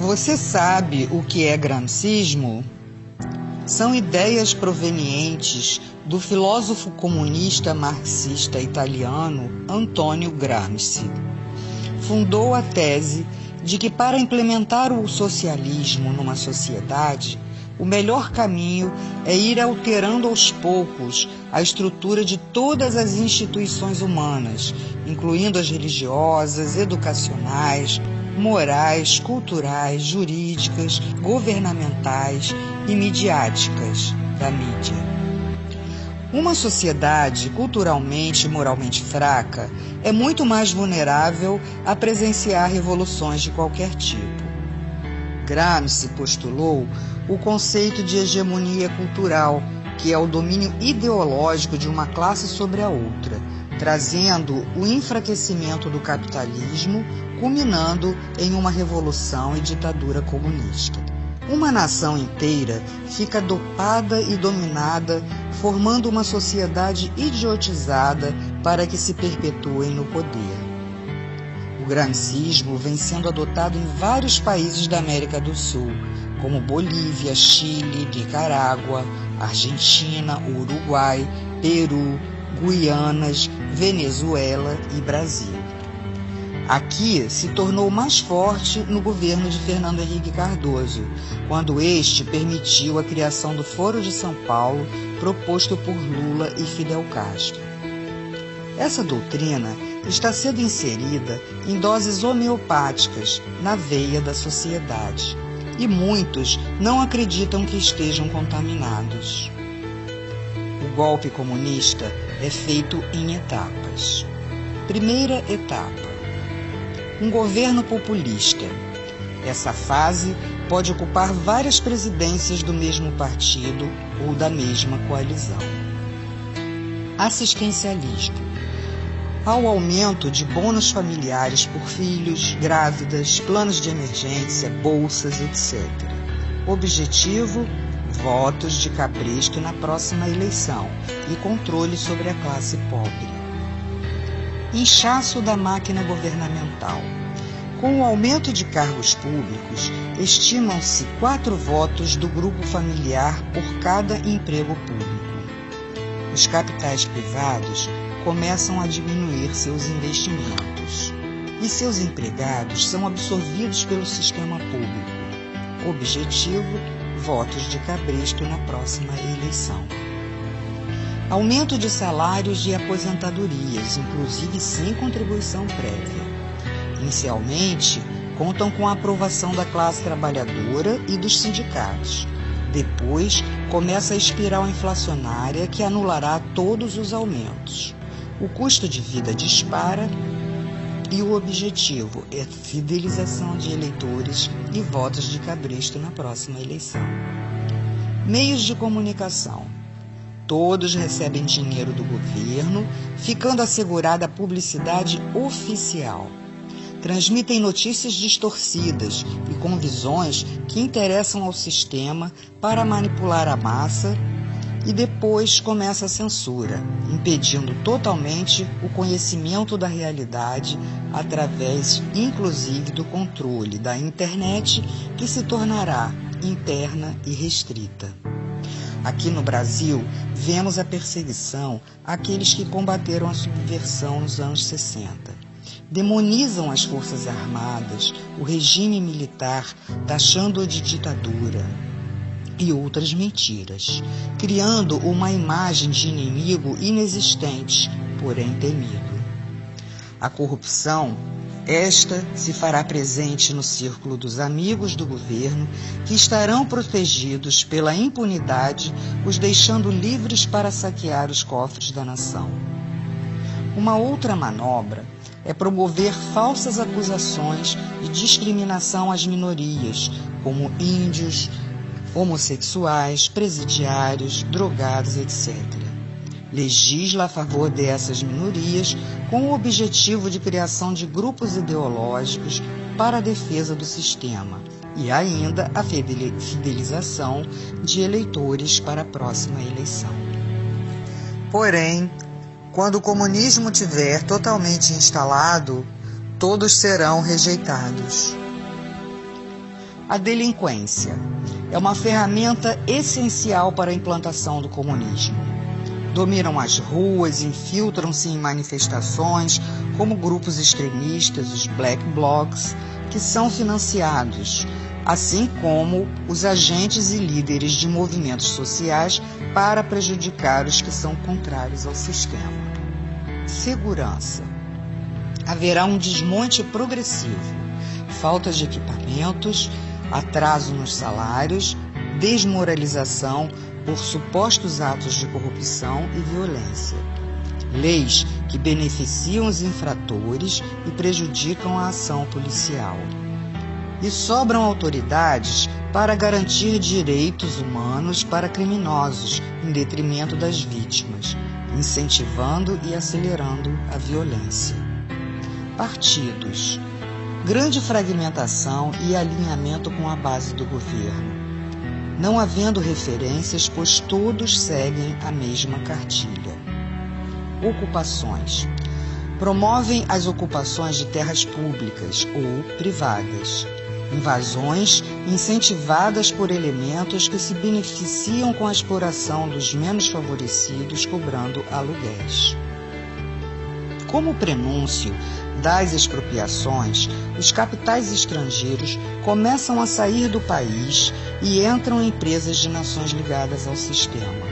Você sabe o que é gramscismo? São ideias provenientes do filósofo comunista marxista italiano Antonio Gramsci. Fundou a tese de que para implementar o socialismo numa sociedade, o melhor caminho é ir alterando aos poucos a estrutura de todas as instituições humanas, incluindo as religiosas, educacionais, morais, culturais, jurídicas, governamentais e midiáticas da mídia. Uma sociedade culturalmente e moralmente fraca é muito mais vulnerável a presenciar revoluções de qualquer tipo. Gramsci postulou o conceito de hegemonia cultural, que é o domínio ideológico de uma classe sobre a outra, trazendo o enfraquecimento do capitalismo, culminando em uma revolução e ditadura comunista. Uma nação inteira fica dopada e dominada, formando uma sociedade idiotizada para que se perpetuem no poder. O gramscismo vem sendo adotado em vários países da América do Sul, como Bolívia, Chile, Nicarágua, Argentina, Uruguai, Peru, Guianas, Venezuela e Brasil. Aqui se tornou mais forte no governo de Fernando Henrique Cardoso, quando este permitiu a criação do Foro de São Paulo, proposto por Lula e Fidel Castro. Essa doutrina está sendo inserida em doses homeopáticas na veia da sociedade, e muitos não acreditam que estejam contaminados. O golpe comunista é feito em etapas. Primeira etapa: um governo populista. Essa fase pode ocupar várias presidências do mesmo partido ou da mesma coalizão. Assistencialismo. Ao aumento de bônus familiares por filhos, grávidas, planos de emergência, bolsas, etc. Objetivo: votos de cabresto na próxima eleição e controle sobre a classe pobre. Inchaço da máquina governamental. Com o aumento de cargos públicos, estimam-se 4 votos do grupo familiar por cada emprego público. Os capitais privados começam a diminuir seus investimentos e seus empregados são absorvidos pelo sistema público. Objetivo: votos de cabresto na próxima eleição. Aumento de salários e aposentadorias, inclusive sem contribuição prévia. Inicialmente, contam com a aprovação da classe trabalhadora e dos sindicatos. Depois, começa a espiral inflacionária que anulará todos os aumentos. O custo de vida dispara e o objetivo é fidelização de eleitores e votos de cabresto na próxima eleição. Meios de comunicação. Todos recebem dinheiro do governo, ficando assegurada a publicidade oficial. Transmitem notícias distorcidas e com visões que interessam ao sistema para manipular a massa, e depois começa a censura, impedindo totalmente o conhecimento da realidade através, inclusive, do controle da internet, que se tornará interna e restrita. Aqui no Brasil, vemos a perseguição àqueles que combateram a subversão nos anos 60. Demonizam as forças armadas, o regime militar, taxando-o de ditadura e outras mentiras, criando uma imagem de inimigo inexistente, porém temido. A corrupção, esta se fará presente no círculo dos amigos do governo, que estarão protegidos pela impunidade, os deixando livres para saquear os cofres da nação. Uma outra manobra é promover falsas acusações de discriminação às minorias, como índios, homossexuais, presidiários, drogados, etc. Legisla a favor dessas minorias com o objetivo de criação de grupos ideológicos para a defesa do sistema e ainda a fidelização de eleitores para a próxima eleição. Porém, quando o comunismo tiver totalmente instalado, todos serão rejeitados. A delinquência é uma ferramenta essencial para a implantação do comunismo. Dominam as ruas, infiltram-se em manifestações como grupos extremistas, os Black Blocs, que são financiados, assim como os agentes e líderes de movimentos sociais para prejudicar os que são contrários ao sistema. Segurança. Haverá um desmonte progressivo, falta de equipamentos, atraso nos salários, desmoralização por supostos atos de corrupção e violência. Leis que beneficiam os infratores e prejudicam a ação policial. E sobram autoridades para garantir direitos humanos para criminosos, em detrimento das vítimas, incentivando e acelerando a violência. Partidos. Grande fragmentação e alinhamento com a base do governo. Não havendo referências, pois todos seguem a mesma cartilha. Ocupações. Promovem as ocupações de terras públicas ou privadas. Invasões incentivadas por elementos que se beneficiam com a exploração dos menos favorecidos, cobrando aluguéis. Como prenúncio das expropriações, os capitais estrangeiros começam a sair do país e entram empresas de nações ligadas ao sistema.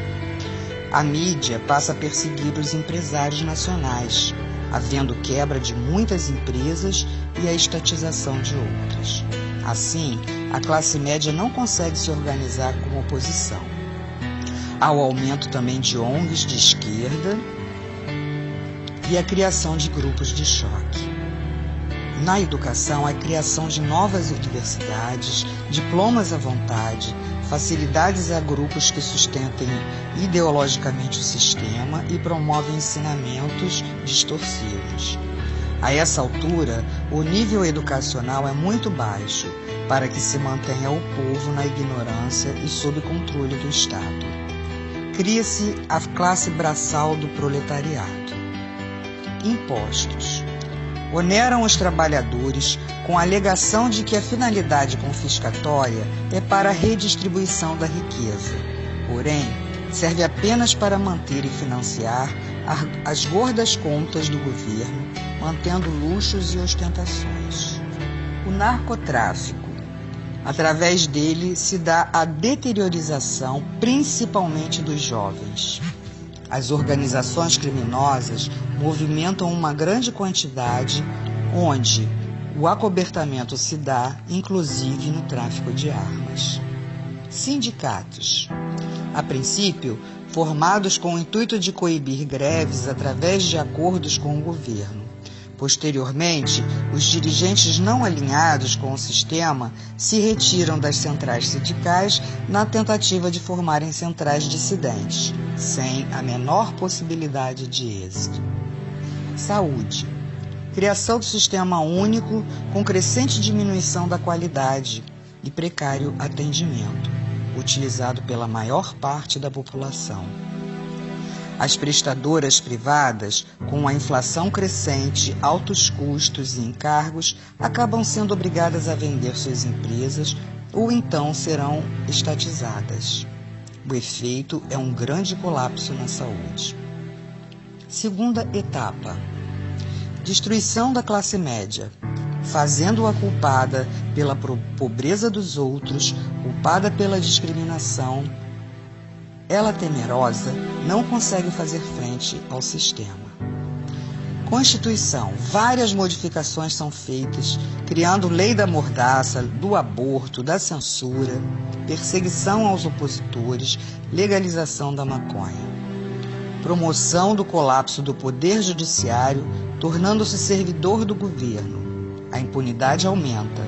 A mídia passa a perseguir os empresários nacionais, havendo quebra de muitas empresas e a estatização de outras. Assim, a classe média não consegue se organizar como oposição. Há o aumento também de ONGs de esquerda e a criação de grupos de choque. Na educação, a criação de novas universidades, diplomas à vontade, facilidades a grupos que sustentem ideologicamente o sistema e promovem ensinamentos distorcidos. A essa altura, o nível educacional é muito baixo para que se mantenha o povo na ignorância e sob controle do Estado. Cria-se a classe braçal do proletariado. Impostos. Oneram os trabalhadores com a alegação de que a finalidade confiscatória é para a redistribuição da riqueza. Porém, serve apenas para manter e financiar as gordas contas do governo, mantendo luxos e ostentações. O narcotráfico. Através dele se dá a deteriorização, principalmente dos jovens. As organizações criminosas movimentam uma grande quantidade, onde o acobertamento se dá, inclusive, no tráfico de armas. Sindicatos. A princípio, formados com o intuito de coibir greves através de acordos com o governo. Posteriormente, os dirigentes não alinhados com o sistema se retiram das centrais sindicais na tentativa de formarem centrais dissidentes, sem a menor possibilidade de êxito. Saúde. Criação do sistema único com crescente diminuição da qualidade e precário atendimento, utilizado pela maior parte da população. As prestadoras privadas, com a inflação crescente, altos custos e encargos, acabam sendo obrigadas a vender suas empresas ou então serão estatizadas. O efeito é um grande colapso na saúde. Segunda etapa. Destruição da classe média, fazendo-a culpada pela pobreza dos outros, culpada pela discriminação. Ela, temerosa, não consegue fazer frente ao sistema. Constituição. Várias modificações são feitas, criando lei da mordaça, do aborto, da censura, perseguição aos opositores, legalização da maconha. Promoção do colapso do poder judiciário, tornando-se servidor do governo. A impunidade aumenta.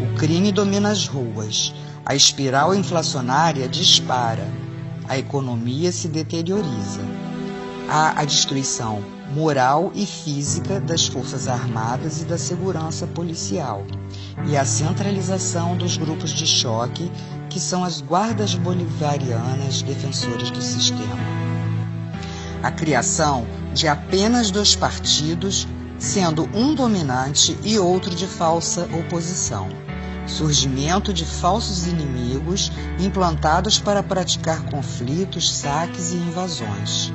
O crime domina as ruas. A espiral inflacionária dispara. A economia se deterioriza. Há a destruição moral e física das Forças Armadas e da segurança policial, e a centralização dos grupos de choque, que são as guardas bolivarianas defensoras do sistema. A criação de apenas 2 partidos, sendo um dominante e outro de falsa oposição. surgimento de falsos inimigos implantados para praticar conflitos, saques e invasões.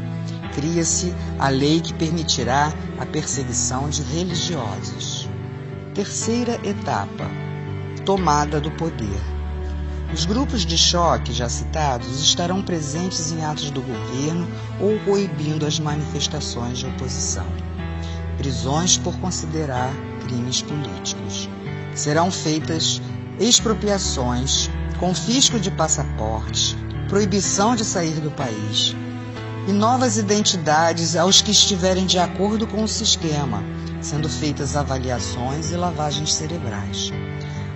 Cria-se a lei que permitirá a perseguição de religiosos. Terceira etapa: tomada do poder. Os grupos de choque já citados estarão presentes em atos do governo ou coibindo as manifestações de oposição. Prisões por considerar crimes políticos. Serão feitas expropriações, confisco de passaportes, proibição de sair do país e novas identidades aos que estiverem de acordo com o sistema, sendo feitas avaliações e lavagens cerebrais.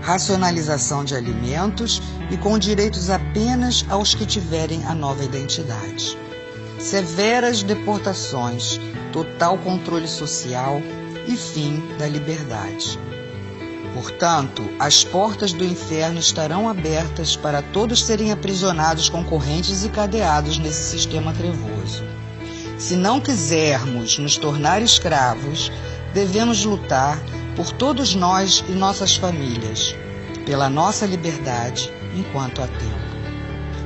Racionalização de alimentos e com direitos apenas aos que tiverem a nova identidade. Severas deportações, total controle social e fim da liberdade. Portanto, as portas do inferno estarão abertas para todos serem aprisionados com correntes e cadeados nesse sistema trevoso. Se não quisermos nos tornar escravos, devemos lutar por todos nós e nossas famílias, pela nossa liberdade enquanto há tempo.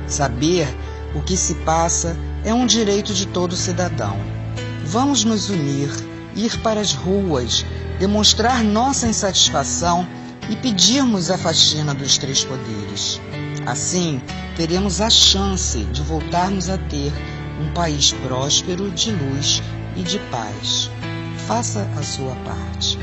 Saber o que se passa é um direito de todo cidadão. Vamos nos unir, ir para as ruas, demonstrar nossa insatisfação e pedirmos a faxina dos três poderes. Assim, teremos a chance de voltarmos a ter um país próspero, de luz e de paz. Faça a sua parte.